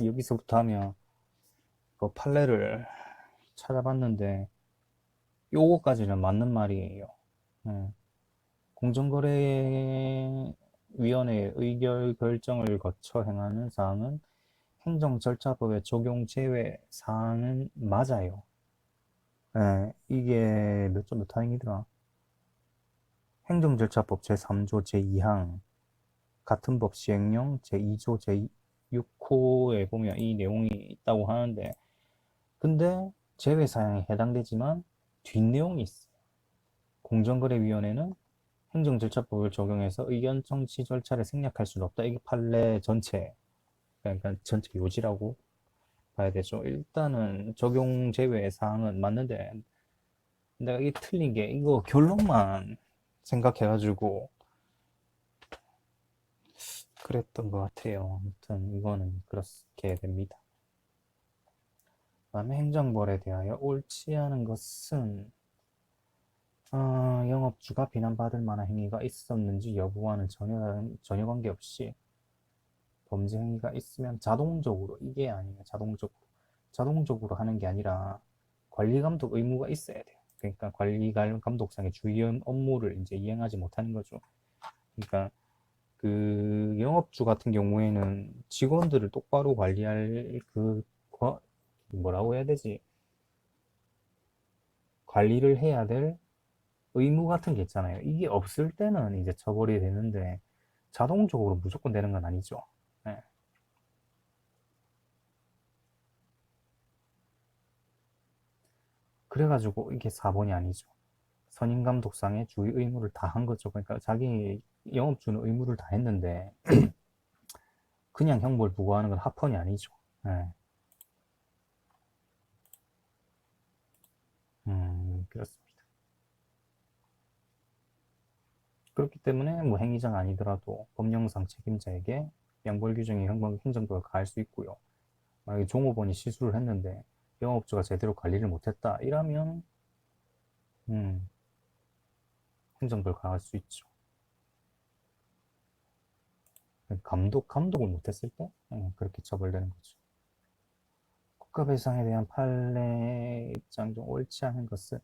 여기서부터 하면 그 판례를 찾아봤는데 요거까지는 맞는 말이에요. 예. 공정거래위원회의 의결 결정을 거쳐 행하는 사항은 행정절차법의 적용 제외 사항은 맞아요. 예, 이게 몇 점 몇 항이더라? 행정절차법 제3조 제2항 같은 법 시행령 제2조 제6호에 보면 이 내용이 있다고 하는데, 근데 제외 사항에 해당되지만 뒷내용이 있어요. 공정거래위원회는 행정절차법을 적용해서 의견 청취 절차를 생략할 수는 없다. 이게 판례 전체, 그러니까 전체 요지라고 봐야 되죠. 일단은 적용 제외 사항은 맞는데, 내가 이게 틀린 게 이거 결론만 생각해가지고 그랬던 것 같아요. 아무튼 이거는 그렇게 됩니다. 다음에 행정벌에 대하여 옳지 않은 것은 영업주가 비난받을 만한 행위가 있었는지 여부와는 전혀 관계없이 범죄 행위가 있으면 자동적으로, 이게 아니에요. 자동적으로 하는 게 아니라 관리 감독 의무가 있어야 돼요. 그러니까 관리 감독상의 주요 업무를 이제 이행하지 못하는 거죠. 그러니까 그 영업주 같은 경우에는 직원들을 똑바로 관리할 뭐라고 해야 되지? 관리를 해야 될 의무 같은 게 있잖아요. 이게 없을 때는 이제 처벌이 되는데 자동적으로 무조건 되는 건 아니죠. 네. 그래가지고 이게 4번이 아니죠. 선임감독상의 주의 의무를 다 한 거죠. 그러니까 자기 영업주는 의무를 다 했는데 그냥 형벌 부과하는 건 합헌이 아니죠. 네. 그렇습니다. 그렇기 때문에 뭐 행위자가 아니더라도 법령상 책임자에게 양벌 규정의 행정부가 가할 수 있고요. 만약에 종업원이 실수를 했는데 영업주가 제대로 관리를 못했다 이러면 음, 행정부를 가할 수 있죠. 감독을 못했을 때 그렇게 처벌되는 거죠. 국가배상에 대한 판례 입장 중 옳지 않은 것은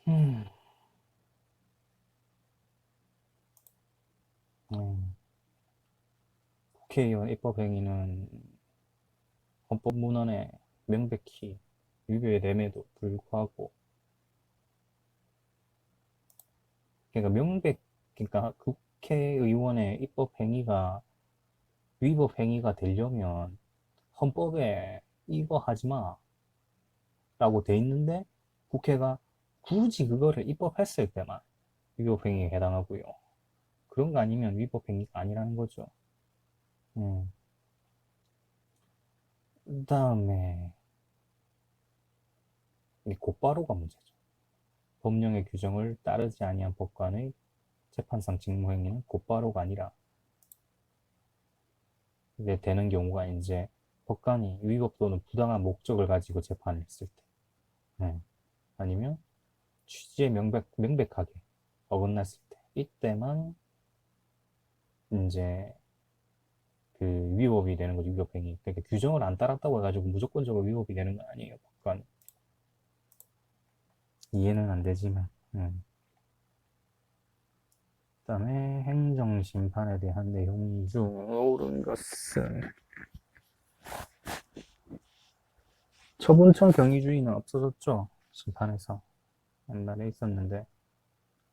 음, 음, 국회의원 입법행위는 헌법문헌에 명백히 위배됨에도 불구하고, 그러니까 국회의원의 입법행위가 위법행위가 되려면 헌법에 이거 하지 마 라고 돼 있는데 국회가 굳이 그거를 입법했을 때만 위법행위에 해당하고요. 그런 거 아니면 위법행위가 아니라는 거죠. 음. 그 다음에 이 곧바로가 문제죠. 법령의 규정을 따르지 아니한 법관의 재판상 직무행위는 곧바로가 아니라 이제 되는 경우가 이제 법관이 위법 또는 부당한 목적을 가지고 재판을 했을 때, 아니면 취지에 명백하게 어긋났을 때, 이때만 이제 그 위법이 되는 거죠. 위법행위. 그러니까 규정을 안 따랐다고 해가지고 무조건적으로 위법이 되는 건 아니에요. 법관. 이해는 안 되지만. 그다음에 행정심판에 대한 내용 중 옳은 것은 처분청 경위주의는 없어졌죠. 심판에서 옛날에 있었는데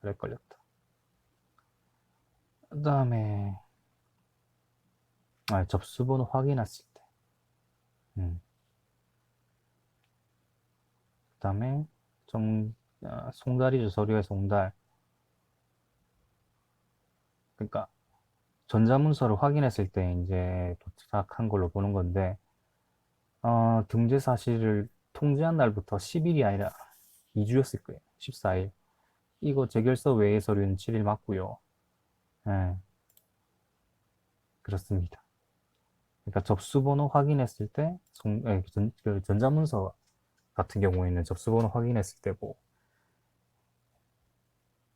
그래 걸렸다. 그다음에 접수번호 확인했을 때. 음. 그다음에 송달이죠. 서류의 송달. 그러니까 전자문서를 확인했을 때 이제 도착한 걸로 보는 건데, 등재 사실을 통지한 날부터 10일이 아니라 2주였을 거예요. 14일. 이거 재결서 외의 서류는 7일 맞고요. 예, 그렇습니다. 그러니까 접수번호 확인했을 때, 그 전자문서 같은 경우에는 접수번호 확인했을 때고,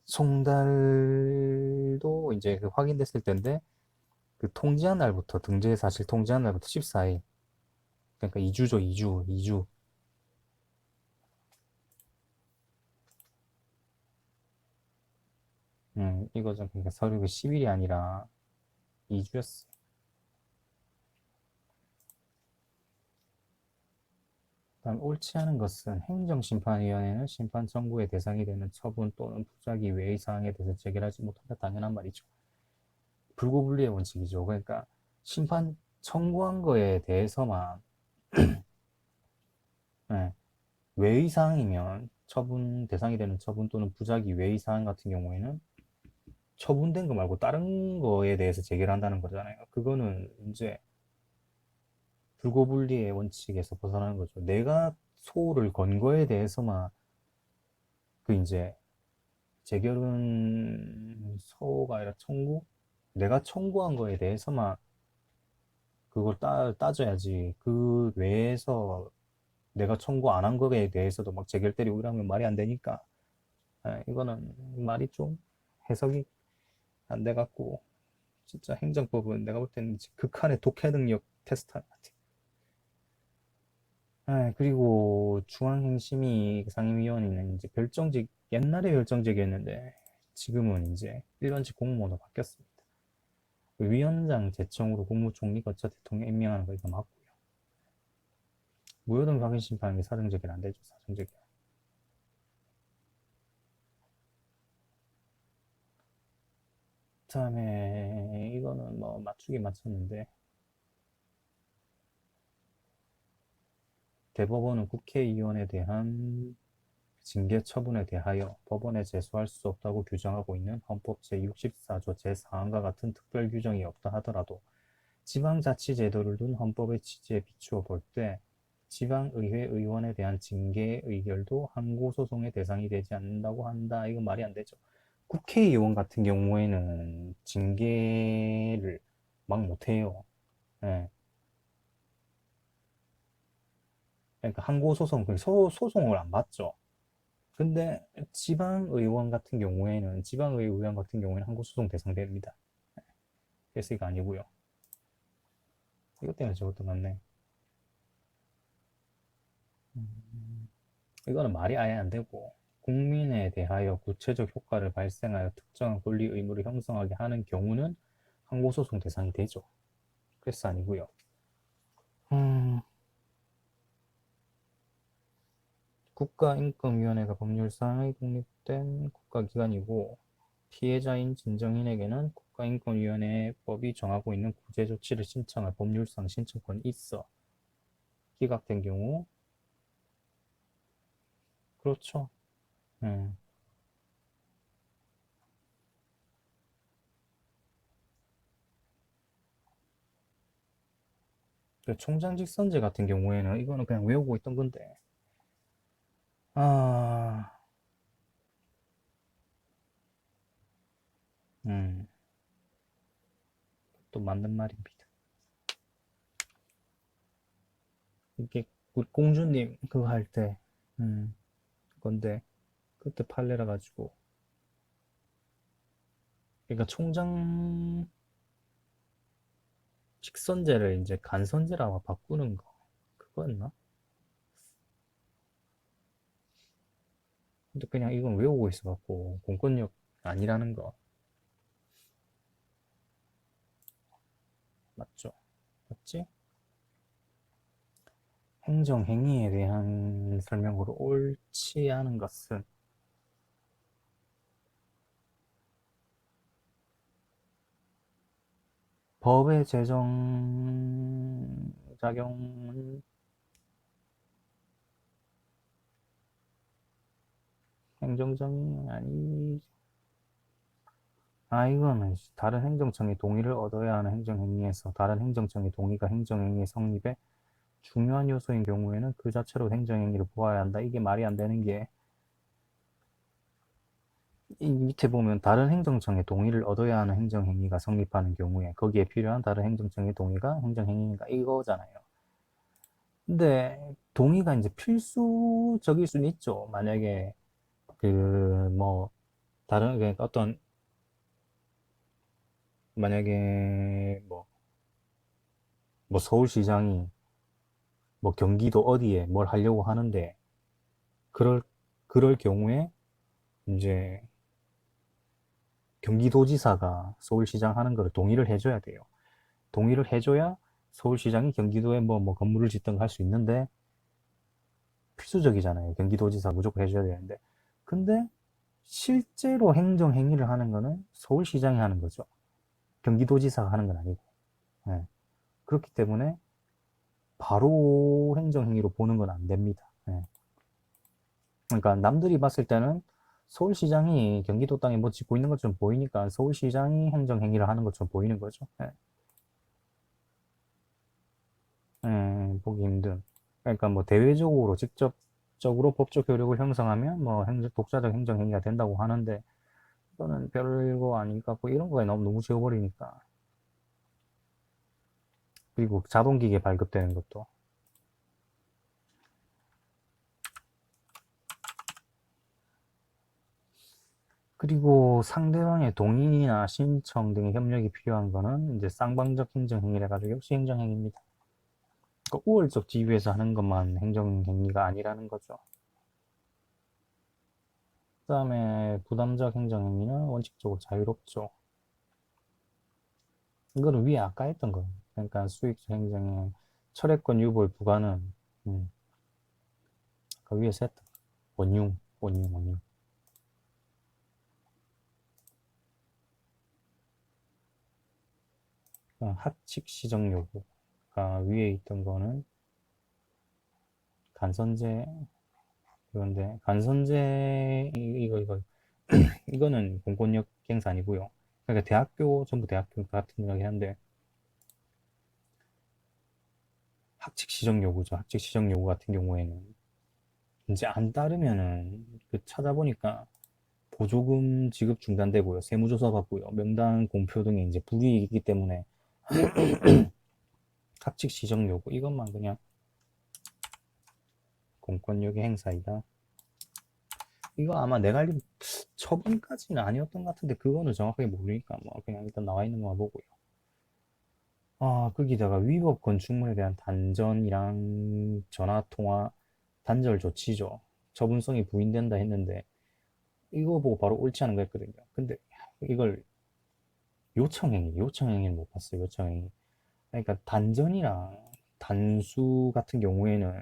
송달도 이제 그 확인됐을 때인데, 그 통지한 날부터, 등재 사실 통지한 날부터 14일. 그러니까 2주죠, 2주, 2주. 이거죠. 그러니까 서류가 10일이 아니라 2주였어. 다음, 옳지 않은 것은 행정심판위원회는 심판 청구의 대상이 되는 처분 또는 부작위 외의 사항에 대해서 제결하지 못한다. 당연한 말이죠. 불고불리의 원칙이죠. 그러니까 심판 청구한 거에 대해서만 예, 외의 사항이면 처분 대상이 되는 처분 또는 부작위 외의 사항 같은 경우에는 처분된 거 말고 다른 거에 대해서 제결한다는 거잖아요. 그거는 이제 불고불리의 원칙에서 벗어나는 거죠. 내가 소를 건 거에 대해서만 그 이제 재결은 서가 아니라 청구? 내가 청구한 거에 대해서만 그걸 따져야지. 그 외에서 내가 청구 안 한 거에 대해서도 막 재결 때리고 이러면 말이 안 되니까. 이거는 말이 좀 해석이 안 돼갖고 진짜 행정법은 내가 볼 때는 극한의 독해 능력 테스트 하는 것 같아. 그리고 중앙행심위 상임위원회는 이제 별정직, 옛날에 별정직이었는데 지금은 이제 일반직 공무원으로 바뀌었습니다. 그 위원장 제청으로 국무총리 거쳐 대통령 임명하는 거 이거 맞고요. 무효동 확인심판은 게 사정적이 안 되죠. 사정적이. 그다음에 이거는 뭐 맞추기 맞췄는데 대법원은 국회의원에 대한 징계 처분에 대하여 법원에 제소할 수 없다고 규정하고 있는 헌법 제64조 제4항과 같은 특별 규정이 없다 하더라도 지방자치제도를 둔 헌법의 취지에 비추어 볼 때 지방의회 의원에 대한 징계 의결도 항고소송의 대상이 되지 않는다고 한다. 이건 말이 안 되죠. 국회의원 같은 경우에는 징계를 막 못해요. 예. 그러니까 항고소송, 소송을 안 받죠. 근데 지방의원 같은 경우에는 항고소송 대상됩니다. 그래서 이거 아니고요. 이것 때문에 저것도 맞네. 음, 이거는 말이 아예 안 되고 국민에 대하여 구체적 효과를 발생하여 특정한 권리 의무를 형성하게 하는 경우는 항고소송 대상이 되죠. 그래서 아니고요. 음, 국가인권위원회가 법률상의 독립된 국가기관이고 피해자인 진정인에게는 국가인권위원회의 법이 정하고 있는 구제조치를 신청할 법률상 신청권이 있어. 기각된 경우 그렇죠. 음. 그 총장 직선제 같은 경우에는 이거는 그냥 외우고 있던 건데 아, 음, 또 맞는 말입니다. 이게 우리 공주님 그거 할 때, 건데 그때 판례라 가지고 그러니까 총장 직선제를 이제 간선제라고 바꾸는 거 그거였나? 근데 그냥 이건 외우고 있어갖고 공권력 아니라는 거 맞죠? 맞지? 행정행위에 대한 설명으로 옳지 않은 것은 법의 제정 작용은 행정정이 아니. 이거는 다른 행정청의 동의를 얻어야 하는 행정행위에서 다른 행정청의 동의가 행정행위의 성립에 중요한 요소인 경우에는 그 자체로 행정행위를 보아야 한다. 이게 말이 안 되는 게 이 밑에 보면 다른 행정청의 동의를 얻어야 하는 행정행위가 성립하는 경우에 거기에 필요한 다른 행정청의 동의가 행정행위인가 이거잖아요. 근데 동의가 이제 필수적일 수는 있죠. 만약에 그 뭐 다른 그러니까 어떤 만약에 뭐 서울시장이 뭐 경기도 어디에 뭘 하려고 하는데 그럴 그럴 경우에 이제 경기도지사가 서울시장 하는 거를 동의를 해줘야 돼요. 동의를 해줘야 서울시장이 경기도에 뭐 건물을 짓든 할 수 있는데 필수적이잖아요. 경기도지사 무조건 해줘야 되는데. 근데 실제로 행정행위를 하는 거는 서울시장이 하는 거죠. 경기도지사가 하는 건 아니고. 예. 그렇기 때문에 바로 행정행위로 보는 건 안 됩니다. 예. 그러니까 남들이 봤을 때는 서울시장이 경기도 땅에 뭐 짓고 있는 것처럼 보이니까 서울시장이 행정행위를 하는 것처럼 보이는 거죠. 예. 보기 힘든. 그러니까 뭐 대외적으로 직접적으로 법적 효력을 형성하면 뭐 독자적 행정행위가 된다고 하는데 이거는 별거 아니니까 뭐 이런 거에 너무 지워버리니까. 그리고 자동기계 발급되는 것도. 그리고 상대방의 동의나 신청 등의 협력이 필요한 거는 이제 쌍방적 행정행위라 가지고 역시 행정행위입니다. 그러니까 우월적 지위에서 하는 것만 행정행위가 아니라는 거죠. 그 다음에 부담적 행정행위는 원칙적으로 자유롭죠. 이거는 위에 아까 했던 거. 그러니까 수익적 행정행, 철회권 유보의 부과는 그 위에서 했던 거. 원융. 합칙 시정 요구가 위에 있던 거는 간선제 그런데 간선제 이거는 공권력 행사 아니고요. 그러니까 대학교 전부 대학교 같은 거긴 한데 학칙 시정 요구죠. 학칙 시정 요구 같은 경우에는 이제 안 따르면은 그 찾아보니까 보조금 지급 중단되고요. 세무조사 받고요. 명단 공표 등의 이제 불이익이 있기 때문에 학칙 시정 요구 이것만 그냥 공권력의 행사이다. 이거 아마 내가 알기로 처분까지는 아니었던 것 같은데 그거는 정확하게 모르니까 뭐 그냥 일단 나와 있는 것만 보고요. 거기다가 위법 건축물에 대한 단전이랑 전화통화 단절 조치죠. 처분성이 부인된다 했는데 이거 보고 바로 옳지 않은 거 했거든요. 근데 이걸 요청행위는 못 봤어요. 요청행위. 그러니까 단전이랑 단수 같은 경우에는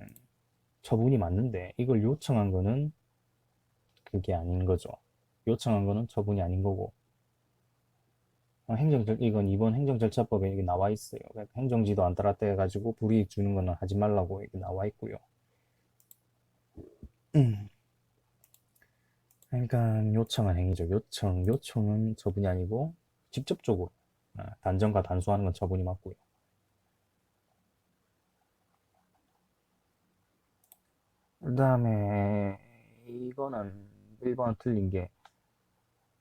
처분이 맞는데 이걸 요청한 거는 그게 아닌 거죠. 요청한 거는 처분이 아닌 거고 이건 이번 행정절차법에 이게 나와 있어요. 그러니까 행정지도 안 따랐다 해가지고 불이익 주는 거는 하지 말라고 이게 나와 있고요. 음. 그러니까 요청은 행위죠. 요청은 처분이 아니고 직접적으로 단정과 단수하는 건 처분이 맞고요. 그 다음에 이거는 1번 틀린 게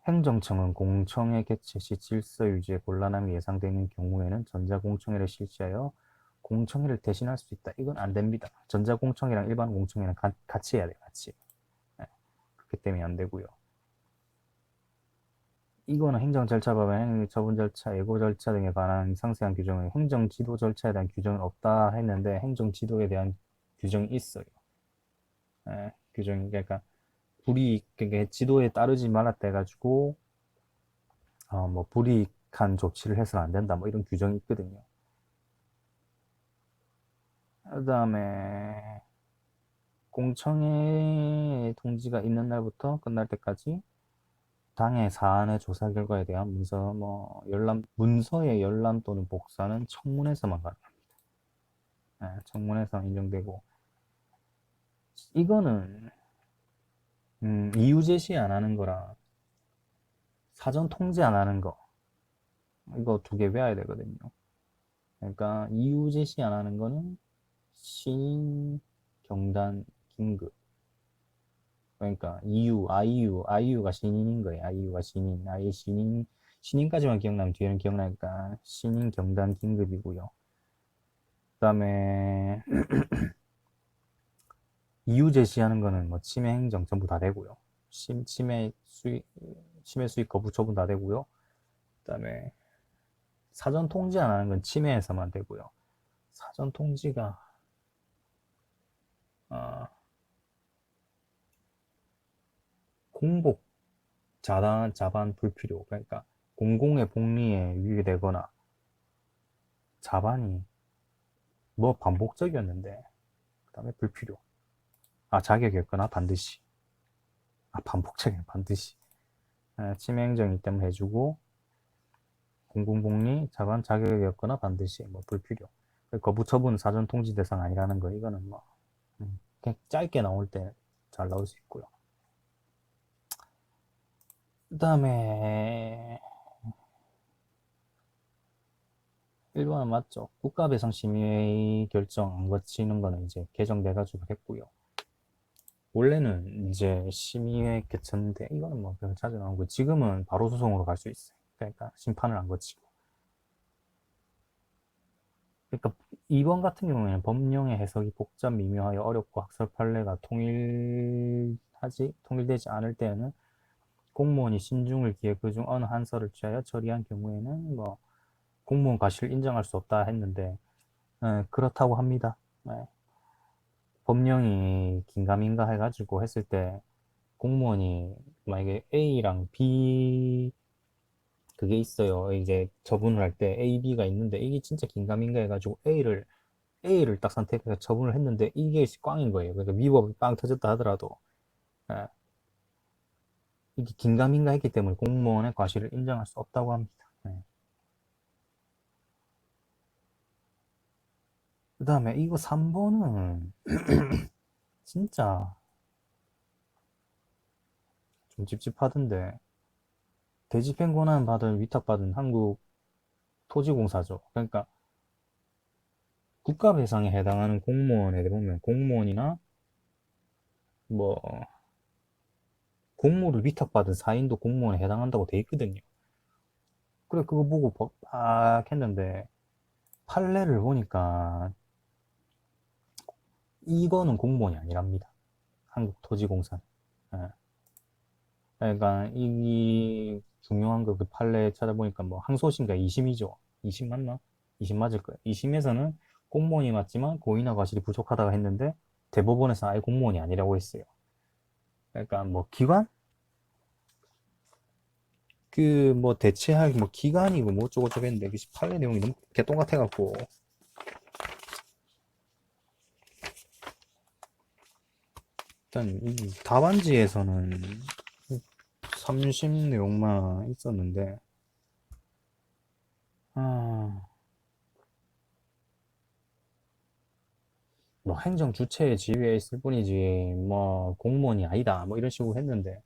행정청은 공청회 개최 시 질서 유지에 곤란함이 예상되는 경우에는 전자공청회를 실시하여 공청회를 대신할 수 있다. 이건 안 됩니다. 전자공청회랑 일반 공청회는 같이 해야 돼요. 같이. 네, 그렇기 때문에 안 되고요. 이거는 행정절차법에 처분 절차, 예고 절차 등에 관한 상세한 규정은 행정지도 절차에 대한 규정은 없다 했는데 행정지도에 대한 규정이 있어요. 규정이 그러니까 그러니까 지도에 따르지 말았다 해가지고 뭐 불이익한 조치를 해서는 안 된다 뭐 이런 규정이 있거든요. 그다음에 공청회 통지가 있는 날부터 끝날 때까지 당의 사안의 조사 결과에 대한 문서의 열람 또는 복사는 청문회에서만 가능합니다. 청문회에서 인정되고 이거는 이유 제시 안 하는 거랑 사전 통지 안 하는 거 이거 두 개 외워야 되거든요. 그러니까 이유 제시 안 하는 거는 시인, 경단, 긴급. 그러니까 아이유가 신인인 거예요. 아이유가 신인, 아예 신인까지만 기억나면 뒤에는 기억나니까 신인 경단 긴급이고요. 그다음에 이유 제시하는 거는 뭐 침해 행정 전부 다 되고요. 침해 수익 거부 처분 다 되고요. 그다음에 사전 통지 안 하는 건 침해에서만 되고요. 사전 통지가 어, 공복 자반 불필요. 그러니까 공공의 복리에 위배되거나 자반이 뭐 반복적이었는데 그다음에 불필요. 자격이었거나 반드시. 반복적인 반드시. 침해 행정이기 때문에 해주고 공공복리 자반 자격이었거나 반드시 뭐 불필요. 거부 처분 사전 통지 대상 아니라는 거 이거는 뭐 그냥 짧게 나올 때 잘 나올 수 있고요. 그 다음에 1번은 맞죠. 국가배상심의 결정 안 거치는 거는 이제 개정돼가지고 했고요. 원래는 이제 심의회 개쳤는데 이거는 뭐 별로 자주 나오고 지금은 바로 소송으로 갈 수 있어요. 그러니까 심판을 안 거치고. 그러니까 2번 같은 경우에는 법령의 해석이 복잡 미묘하여 어렵고 학설 판례가 통일되지 않을 때에는 공무원이 신중을 기해 그중 어느 한 설을 취하여 처리한 경우에는 뭐 공무원 과실을 인정할 수 없다 했는데 그렇다고 합니다. 네. 법령이 긴가민가 해가지고 했을 때 공무원이 만약에 A랑 B 그게 있어요. 이제 처분을 할 때 A, B가 있는데 이게 진짜 긴가민가 해가지고 A를 딱 선택해서 처분을 했는데 이게 꽝인 거예요. 그러니까 위법이 빵 터졌다 하더라도 예, 이게 긴가민가 했기 때문에 공무원의 과실을 인정할 수 없다고 합니다. 그 다음에 이거 3번은 진짜 좀 찝찝하던데 대집행 권한 받은 위탁받은 한국토지공사죠. 그러니까 국가배상에 해당하는 공무원에 보면 공무원이나 뭐 공무를 위탁받은 사인도 공무원에 해당한다고 돼 있거든요. 그래 그거 보고 했는데 판례를 보니까 이거는 공무원이 아니랍니다. 한국토지공사는. 예. 그러니까 이 중요한 거 그 판례 찾아보니까 뭐 항소심과 2심이죠. 2심 맞나? 2심 맞을 거예요. 2심에서는 공무원이 맞지만 고의나 과실이 부족하다고 했는데 대법원에서 아예 공무원이 아니라고 했어요. 그러니까 뭐 기관? 그 뭐 대체할 뭐 기관이고 뭐 어쩌고저쩌고 했는데 그 판례 내용이 너무 개똥같아갖고 일단 이 답안지에서는 3심 내용만 있었는데 아, 뭐 행정 주체의 지위에 있을 뿐이지 뭐 공무원이 아니다 뭐 이런 식으로 했는데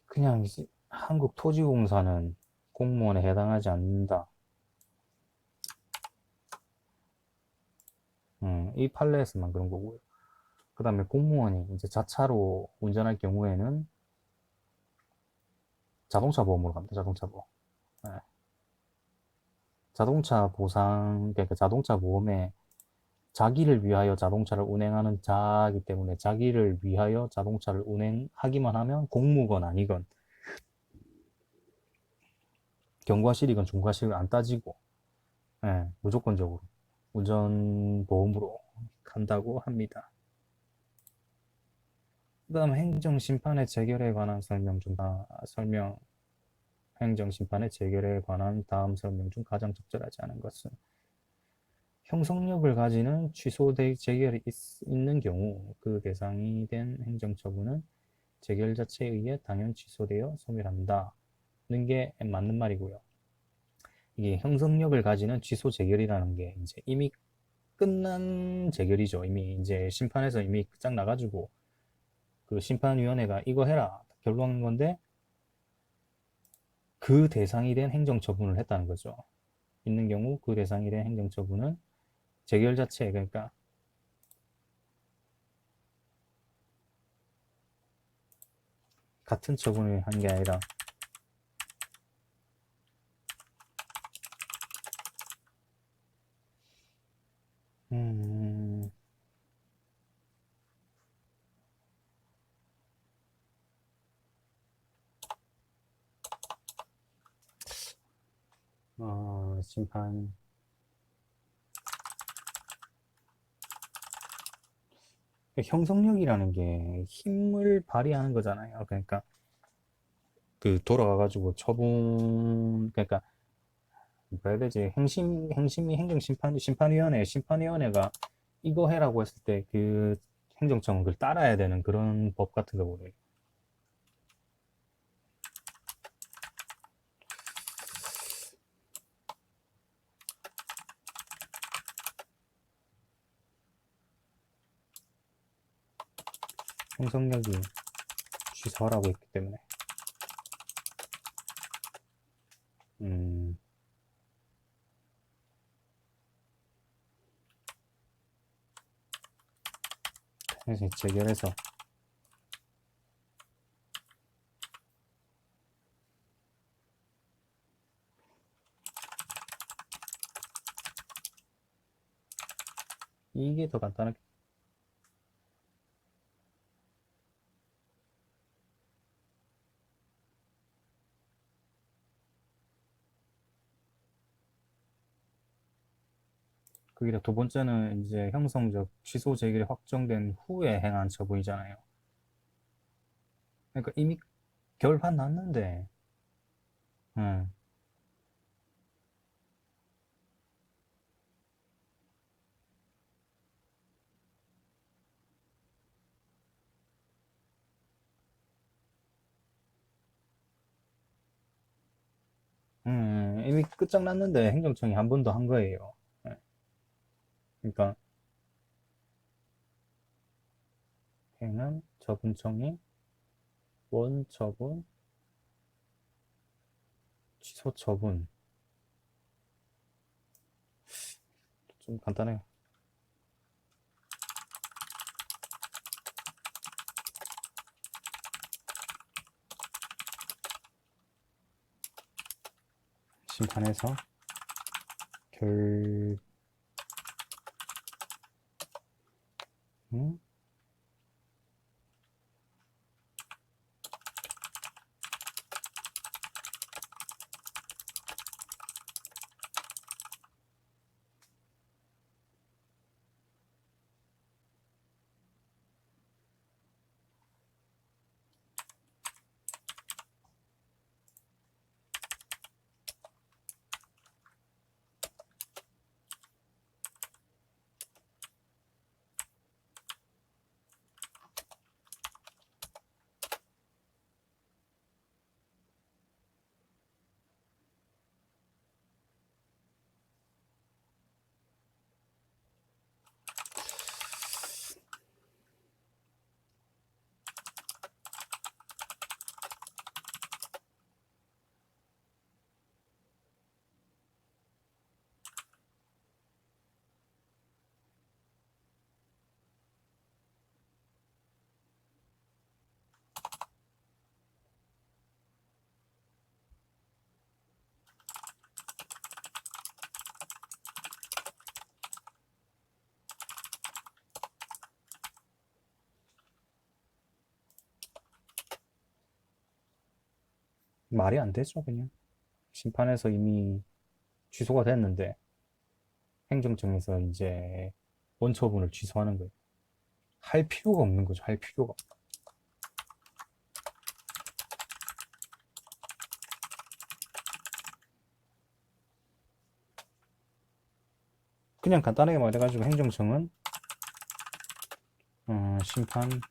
그냥 한국토지공사는 공무원에 해당하지 않는다. 이 판례에서만 그런 거고요. 그 다음에 공무원이 이제 자차로 운전할 경우에는 자동차 보험으로 갑니다. 자동차 보험. 네. 자동차 보상, 그러니까 자동차 보험에 자기를 위하여 자동차를 운행하는 자이기 때문에 자기를 위하여 자동차를 운행하기만 하면 공무건 아니건 경과실이건 중과실을 안 따지고 무조건적으로 운전보험으로 간다고 합니다. 그 다음 행정심판의 재결에 관한 행정심판의 재결에 관한 다음 설명 중 가장 적절하지 않은 것은 형성력을 가지는 취소될 재결이 있는 경우 그 대상이 된 행정처분은 재결 자체에 의해 당연 취소되어 소멸한다는 게 맞는 말이고요. 이게 형성력을 가지는 취소 재결이라는 게 이제 이미 끝난 재결이죠. 이미 이제 심판에서 이미 끝장 나가지고 그 심판위원회가 이거 해라 결론한 건데 그 대상이 된 행정처분을 했다는 거죠. 있는 경우 그 대상이 된 행정처분은 재결 자체 그러니까 같은 처분을 한 게 아니라 음, 심판 형성력이라는 게 힘을 발휘하는 거잖아요. 그러니까 그 돌아가가지고 처분 그러니까 뭐라 해야 되지? 행심이 심판위원회가 이거 해라고 했을 때 그 행정청은 그걸 따라야 되는 그런 법 같은 거거든요. 형성력이 취소하라고 했기 때문에. 음, 그래서 재결해서 이게 더 간단하게 그게 두 번째는 이제 형성적 취소 재결이 확정된 후에 행한 처분이잖아요. 그러니까 이미 결판 났는데, 음, 이미 끝장났는데 행정청이 한 번 더 한 거예요. 예, 그러니까 행은 처분청이 원처분, 취소 처분 좀 간단해요. 심판에서 결, 음? 말이 안 되죠, 그냥. 심판에서 이미 취소가 됐는데 행정청에서 이제 원처분을 취소하는 거예요. 할 필요가 없는 거죠, 할 필요가. 그냥 간단하게 말해가지고 행정청은 심판위원회의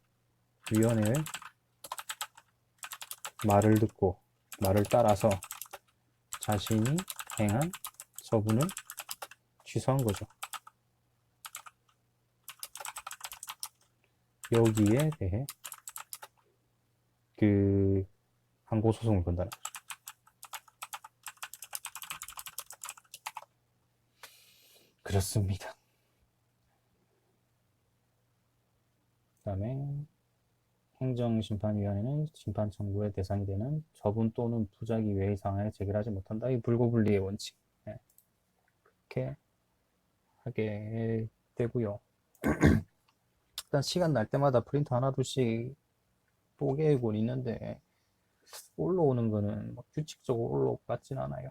말을 듣고 말을 따라서 자신이 행한 처분을 취소한 거죠. 여기에 대해 그 항고소송을 건다는 거죠. 그렇습니다. 그 다음에 행정심판위원회는 심판 청구의 대상이 되는 처분 또는 부작위 외의 사항을 제기하지 못한다. 이 불고불리의 원칙. 네. 그렇게 하게 되고요. 일단 시간 날 때마다 프린터 하나 둘씩 뽀개곤 있는데 올라오는 거는 뭐 규칙적으로 올라올 것 같진 않아요.